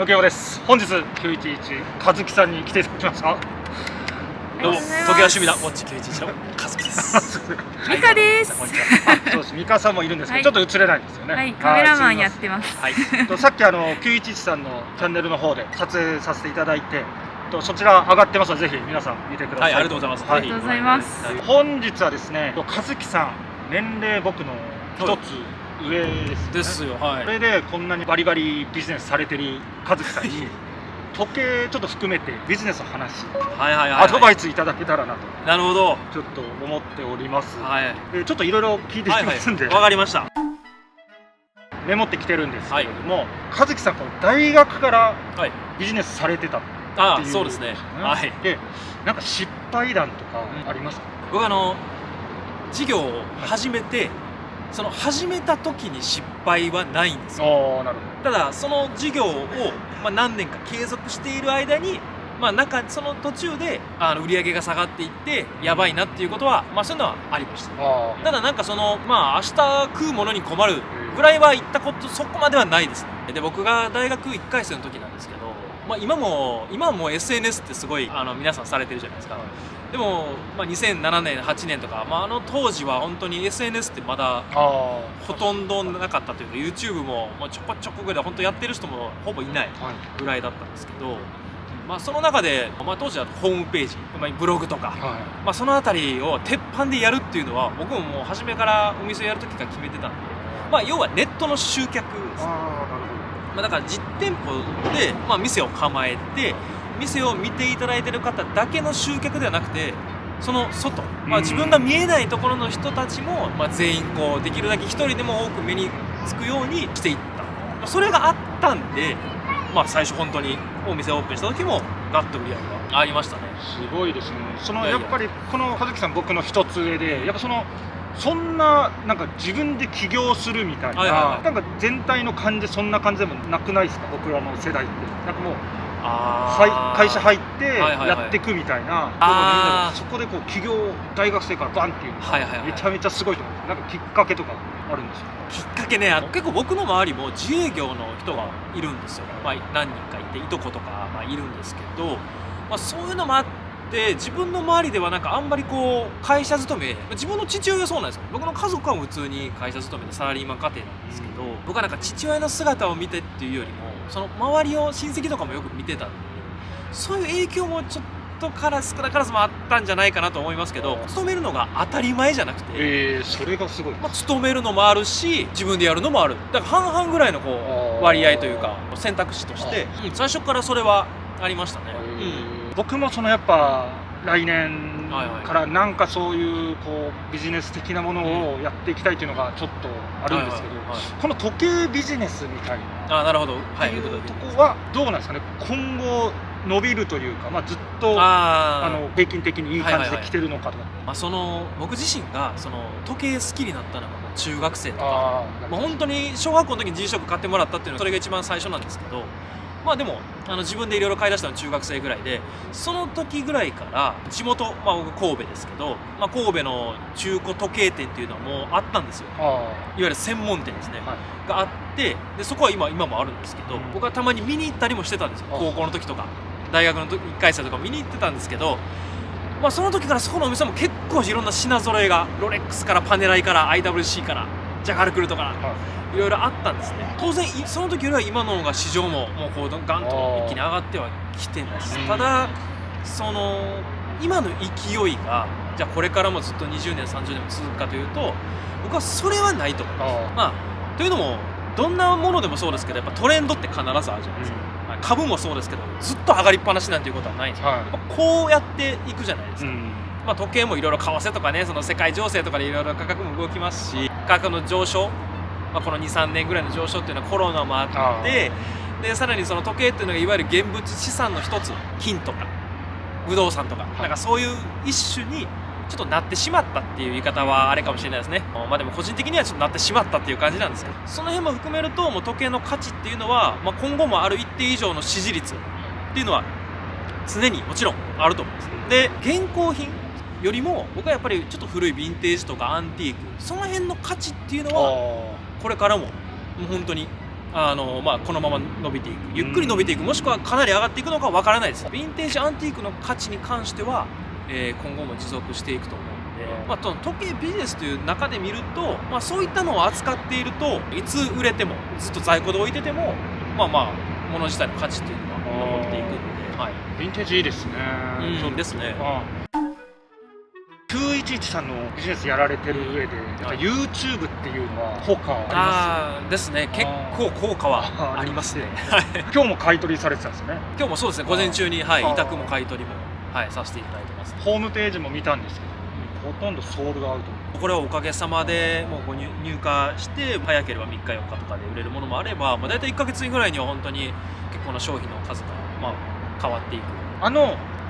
野京です。本日911和樹さんに来ていただきました。どうも、時計は趣味だ、ウォッチ911の和樹です。ミカです。こんにちは。そうです。ミカさんもいるんですけど、ちょっと映れないんですよね。はい、カメラマンやってます。はい。さっき911さんのチャンネルの方で撮影させていただいて、そちら上がってますのでぜひ皆さん見てください。はい、ありがとうございます。ありがとうございます。本日はですね、和樹さん年齢僕の一つ上ですよ。はい。それでこんなにバリバリビジネスされてる和樹さんに時計ちょっと含めてビジネスの話、アドバイスいただけたらなと。なるほど。ちょっと思っております。はい。ちょっといろいろ聞いていきますんで。わかりました。メモってきてるんですけれども、和樹さんこの大学からビジネスされてたっていう。あ、そうですね。はい。で、なんか失敗談とかありますか？僕事業を始めて、その始めた時に失敗はないんですよ。なるほど。ただその事業を何年か継続している間に、その途中で売り上げが下がっていってやばいなっていうことは、そういうのはありました。ただ明日食うものに困るぐらいは言ったことそこまではないですね。で、僕が大学1回生の時なんですけど、今はもう SNS ってすごい皆さんされてるじゃないですか。でも、2007年8年とか、当時は本当に SNS ってまだほとんどなかったというか、 YouTube もちょこちょこぐらい本当やってる人もほぼいないぐらいだったんですけど、その中で、当時はホームページ、ブログとか、そのあたりを鉄板でやるっていうのは僕ももう初めからお店をやる時から決めてたんで、要はネットの集客です。だから実店舗で、店を構えて店を見ていただいている方だけの集客ではなくて、その外、自分が見えないところの人たちも、全員できるだけ一人でも多く目につくようにしていった。それがあったんで、最初本当にお店オープンした時もガッと売り上げがありましたね。すごいですね。やっぱりこの和樹さん僕の一つ上で、やっぱそんななんか自分で起業するみたいな、なんか全体の感じそんな感じでもなくないですか？僕らの世代ってなんかもう会社入ってやっていくみたいな、そこで起業大学生からバンっていうのめちゃめちゃすごいと思うんです。なんかきっかけとかあるんですよ。きっかけね、結構僕の周りも自営業の人がいるんですよ。何人かいて、いとことかいるんですけど、そういうのもあって自分の周りではなんかあんまり会社勤め、自分の父親はそうなんですよ。僕の家族は普通に会社勤めでサラリーマン家庭なんですけど、僕はなんか父親の姿を見てっていうよりも、その周りを親戚とかもよく見てたんで、そういう影響もちょっとから少なからずもあったんじゃないかなと思いますけど、勤めるのが当たり前じゃなくて、それがすごい。勤めるのもあるし自分でやるのもある。だから半々ぐらいの割合というか選択肢として最初からそれはありましたね。僕もやっぱ来年からなんかそういうビジネス的なものをやっていきたいというのがちょっとあるんですけど、この時計ビジネスみたいななるほど、っていうとこはどうなんですかね。今後伸びるというか、ずっと平均的にいい感じで来てるのかとか。僕自身が時計好きになったのが中学生とか、本当に小学校の時に G ショック買ってもらったっていうのがそれが一番最初なんですけど、でも自分でいろいろ買い出したのは中学生ぐらいで、その時ぐらいから地元、僕神戸ですけど、神戸の中古時計店っていうのはもうあったんですよ。いわゆる専門店ですね、があって、でそこは今もあるんですけど、僕はたまに見に行ったりもしてたんですよ。高校の時とか大学の時1回生とか見に行ってたんですけど、その時からそこのお店も結構いろんな品揃えが、ロレックスからパネライから IWC からジャカルクルとか、いろいろあったんですね。当然その時よりは今の方が市場もガンと一気に上がってはきてます。ただ今の勢いがじゃあこれからもずっと20年30年も続くかというと、僕はそれはないと思います。というのもどんなものでもそうですけど、やっぱトレンドって必ずあるじゃないですか。株もそうですけどずっと上がりっぱなしなんていうことはないんですよ。こうやっていくじゃないですか。時計もいろいろ為替とかね、その世界情勢とかでいろいろ価格も動きますし、価格の上昇、この 2,3 年ぐらいの上昇っていうのはコロナもあって、でさらにその時計っていうのがいわゆる現物資産の一つ、金とか不動産とか、なんかそういう一種にちょっとなってしまったっていう言い方はあれかもしれないですね。でも個人的にはちょっとなってしまったっていう感じなんですけど、その辺も含めるともう時計の価値っていうのは、今後もある一定以上の支持率っていうのは常にもちろんあると思うんです。で、現行品よりも僕はやっぱりちょっと古いヴィンテージとかアンティーク、その辺の価値っていうのはこれからも本当にまあ、このまま伸びていく、ゆっくり伸びていく、もしくはかなり上がっていくのかわからないです。ヴィンテージアンティークの価値に関しては、今後も持続していくと思うので、まあ、時計ビジネスという中で見ると、まあ、そういったのを扱っているといつ売れてもずっと在庫で置いててもまあまあ物自体の価値っていうのは残っていくんで、はい、ヴィンテージいいですね。そうですね。911さんのビジネスやられてる上で、やっぱ YouTube っていうのは効果ありますですね。結構効果はありますね。今日も買い取りされてたんですね。今日もそうですね。午前中に、はい、委託も買い取りも、はい、させていただいてます。ホームページも見たんですけど、ほとんどソールドアウト。これはおかげさまでもう入荷して早ければ3日4日とかで売れるものもあれば、まあ、大体1ヶ月ぐらいには本当に結構な商品の数が、まあ、変わっていく。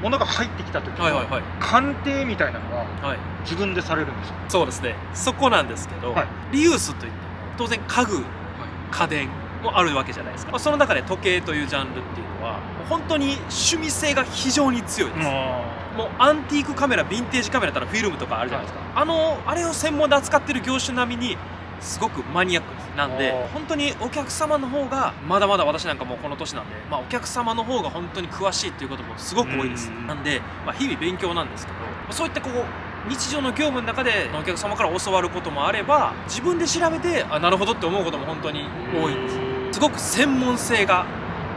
物が入ってきた時の鑑定みたいなのは自分でされるんですよ。そうですね。そこなんですけど、リユースといっても当然家具、家電もあるわけじゃないですか。まあ、その中で時計というジャンルっていうのは本当に趣味性が非常に強いです。もうアンティークカメラ、ヴィンテージカメラだったらフィルムとかあるじゃないですか。あれを専門で扱ってる業種並みにすごくマニアックです。なんで本当にお客様の方がまだまだ私なんかもうこの年なんで、まあ、お客様の方が本当に詳しいっていうこともすごく多いです。なんで、まあ、日々勉強なんですけど、そういった日常の業務の中でお客様から教わることもあれば、自分で調べてなるほどって思うことも本当に多いんです。すごく専門性が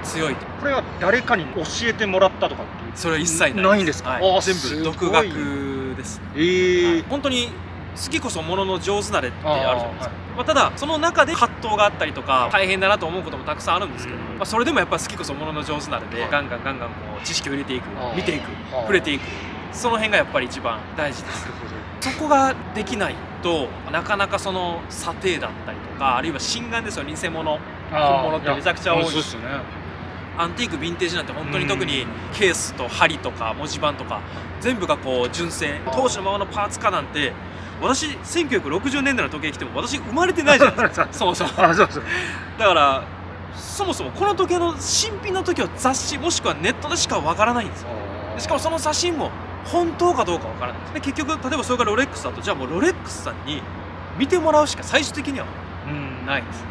強い。これは誰かに教えてもらったとかっていう、それは一切ないんですか？全部独学です。本当に好きこそものの上手なれってあるじゃないですか。まあ、ただその中で葛藤があったりとか大変だなと思うこともたくさんあるんですけど、まあ、それでもやっぱ好きこそものの上手なれでガンガンこう知識を入れていく、見ていく、触れていく、その辺がやっぱり一番大事です。そこができないとなかなかその査定だったりとか、あるいは真贋ですよ、偽物本物ってめちゃくちゃ多いし、アンティークヴィンテージなんて本当に特にケースと針とか文字盤とか全部がこう純正当時のままのパーツ化なんて、私1960年代の時計来ても私生まれてないじゃないですか。そうだからそもそもこの時計の新品の時は雑誌もしくはネットでしかわからないんですよ。しかもその写真も本当かどうかわからないです。で結局例えばそれがロレックスだと、じゃあもうロレックスさんに見てもらうしか最終的にはないです。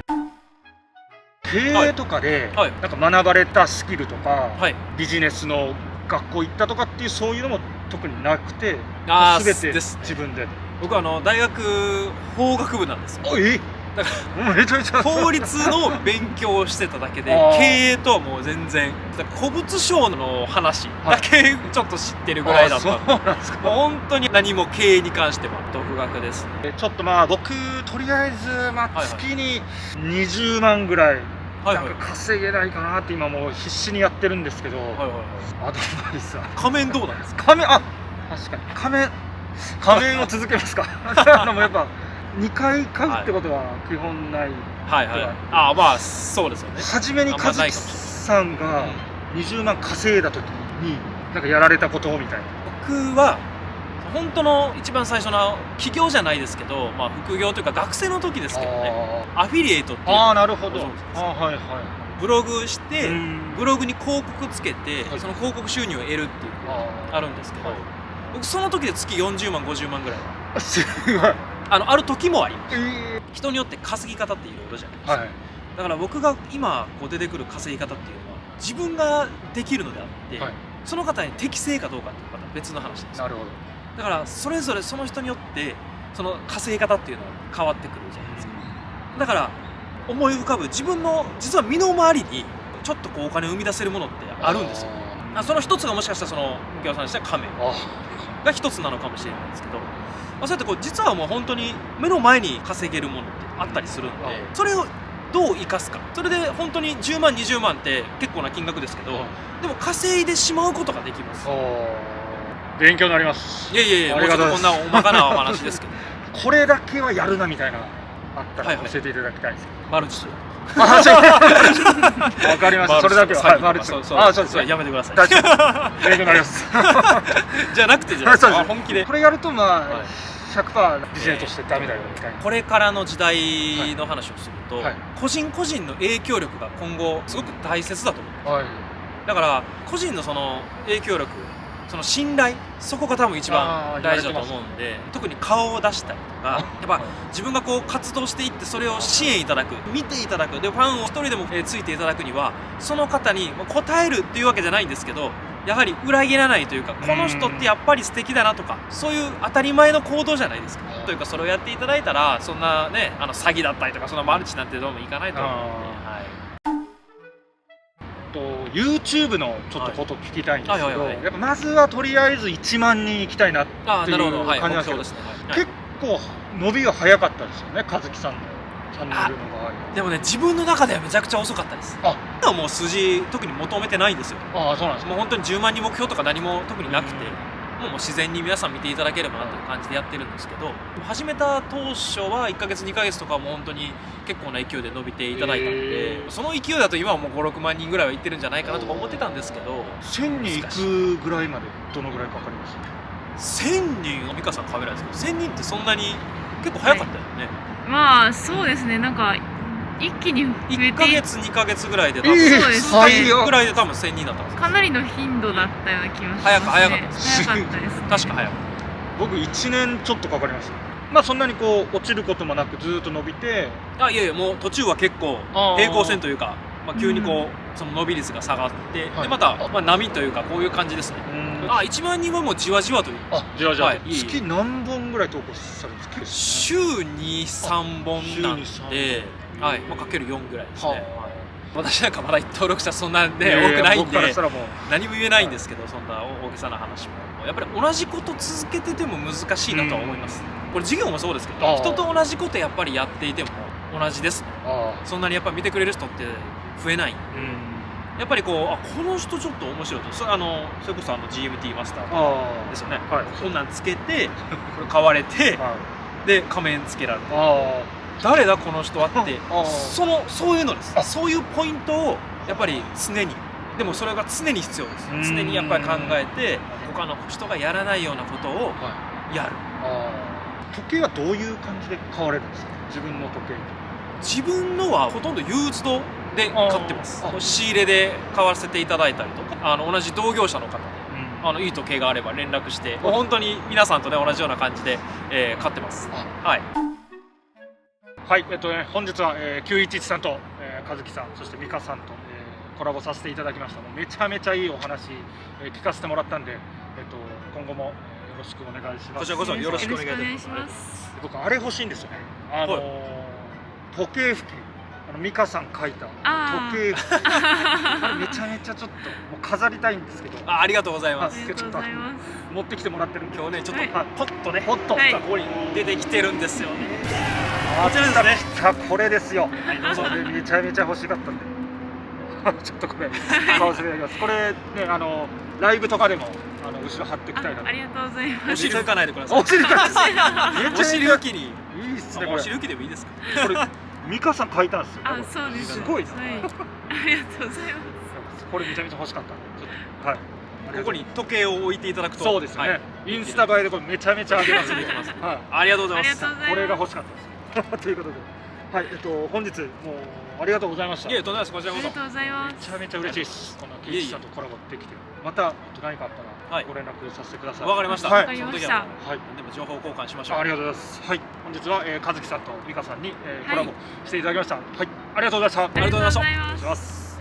経営とかでなんか学ばれたスキルとか、ビジネスの学校行ったとかっていう、そういうのも特になくて全て自分で。僕は大学法学部なんですよ。だからめちゃめちゃ法律の勉強をしてただけで経営とはもう全然、古物商の話だけちょっと知ってるぐらいだったんで、本当に何も経営に関しては独学ですね。ちょっとまあ僕とりあえず月に20万ぐらいなんか稼げないかなって今もう必死にやってるんですけど、アドバイスは仮面どうなんですか？確かに仮面を続けますか？やっぱ2回買うってことは基本ない。まあそうですよね。初めに和樹さんが20万稼いだ時になんかやられたことみたいな。僕は本当の一番最初の起業じゃないですけど、まあ副業というか学生の時ですけどね、アフィリエイトっていう。なるほど。ブログしてブログに広告つけてその広告収入を得るっていうあるんですけど、僕その時で月40万50万ぐらいはすごいある時もあります。人によって稼ぎ方っていろいろじゃないですか。だから僕が今出てくる稼ぎ方っていうのは自分ができるのであって、その方に適正かどうかっていうのはまた別の話です。なるほど。だからそれぞれその人によってその稼ぎ方っていうのは変わってくるじゃないですか。だから思い浮かぶ自分の実は身の回りにちょっとお金を生み出せるものってあるんですよ。その一つがもしかしたらその右京さんにしたら仮面が一つなのかもしれないんですけど、そうやって実はもう本当に目の前に稼げるものってあったりするんで、それをどう生かすか。それで本当に10万20万って結構な金額ですけど、でも稼いでしまうことができます。勉強になります。いやもうちょっとこんなおバカなお話ですけどこれだけはやるなみたいなあったら教えていただきたいです。マルチわかりました。それだけはマルチ。そうです。やめてください。勉強になりますじゃなくて本気でこれやると100% ビジネスとしてダメだよみたいな。これからの時代の話をすると、個人個人の影響力が今後すごく大切だと思う。だから個人のその影響力、その信頼、そこが多分一番大事だと思うんで、特に顔を出したりとか、やっぱ自分がこう活動していってそれを支援いただく、見ていただく、でファンを一人でもついていただくにはその方に応えるっていうわけじゃないんですけど、やはり裏切らないというか、この人ってやっぱり素敵だなとか、そういう当たり前の行動じゃないですか。というかそれをやっていただいたら、そんなね詐欺だったりとかそんなマルチなんてどうもいかないと思うので、はい。YouTube のちょっとこと聞きたいんですけど、はいはいはいはい、やっぱまずはとりあえず1万人行きたいなっていう感じなんですけど、結構伸びが早かったですよね、和樹さんのチャンネルの場合。でもね、自分の中ではめちゃくちゃ遅かったです。今はもう数字特に求めてないんですよ。ああ、そうなんです。もう本当に10万人目標とか何も特になくて、もう自然に皆さん見ていただければなという感じでやってるんですけど、始めた当初は1ヶ月2ヶ月とかも本当に結構な勢いで伸びていただいたので、その勢いだと今はもう5、6万人ぐらいはいってるんじゃないかなとか思ってたんですけど、1000人行くぐらいまでどのぐらいかかります？ 1000人、美香さんカメラですけど、1000人ってそんなに結構早かったよね。まあそうですね、なんか一気に増えて1ヶ月2ヶ月ぐらいで多分、そうです数ヶ月ぐらいで多分1000人だったんですよ。かなりの頻度だったような気がしますね。早かったです。早かったですね。確か早かっ僕1年ちょっとかかりました。まあそんなにこう落ちることもなくずっと伸びて、た。いやいや、もう途中は結構平行線というか、急にこうその伸び率が下がって、でまた波というかこういう感じですね。1万人はもうじわじわという。じわじわ、はい、月何本ぐらい投稿されるんですか？週に3本なんで、はい、かける4ぐらいですね。私なんかまだ登録者そんなね多くないんで何も言えないんですけど、そんな大げさな話もやっぱり同じこと続けてても難しいなとは思います。これ授業もそうですけど、人と同じことやっぱりやっていても同じですね。そんなにやっぱ見てくれる人って増えないんで、やっぱりこうこの人ちょっと面白いと、それこそGMT マスターですよね。こんなんつけてこれ買われて、で仮面つけられて、誰だこの人はってそういうのです。そういうポイントをやっぱり常に、でもそれが常に必要です。常にやっぱり考えて、他の人がやらないようなことをやる。時計はどういう感じで買われるんですか？自分の時計。自分のはほとんどユーズドで買ってます。仕入れで買わせていただいたりとか、同じ同業者の方でいい時計があれば連絡して、本当に皆さんとね同じような感じで買ってます。はい。はい、本日は911さんと和樹さん、そして美香さんとコラボさせていただきました。めちゃめちゃいいお話聞かせてもらったんで、今後もよろしくお願いします。こちらこそよろしくお願いします。僕あれ欲しいんですよね。時計拭き、美香さん描いた時計拭き、あれめちゃめちゃちょっともう飾りたいんですけど。ありがとうございます。ちょっと持ってきてもらってるんで、今日ねちょっとポッとねここに出てきてるんですよね。こちらですね。これですよ。めちゃめちゃ欲しかったんで。ちょっとこれ買わせていただきます。これねライブとかでも後ろ貼っておきたいなと。ありがとうございます。お尻拭かないでください。お尻拭かない。お尻拭きに。いいっすねこれ。お尻拭きでもいいですか。これ美香さん描いたんですよ。そうです。すごいな。ありがとうございます。これめちゃめちゃ欲しかった。はい。ここに時計を置いていただくと。そうですね。インスタ映えでこれめちゃめちゃ上げます。はい。ありがとうございます。これが欲しかったです。ということで、はい、本日もうありがとうございました。いえ、とんでもないです。こちらこそ。ありがとうございます。めちゃめちゃ嬉しいです。このキイチさんとコラボできて、また何かあったらご連絡させてください。わかりました。わかりました。はい。でも情報交換しましょう。ありがとうございます。はい。本日は和樹さんと美香さんにコラボしていただきました。はい。ありがとうございました。ありがとうございました。ありがとうございます。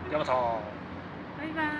ではまた。バイバイ。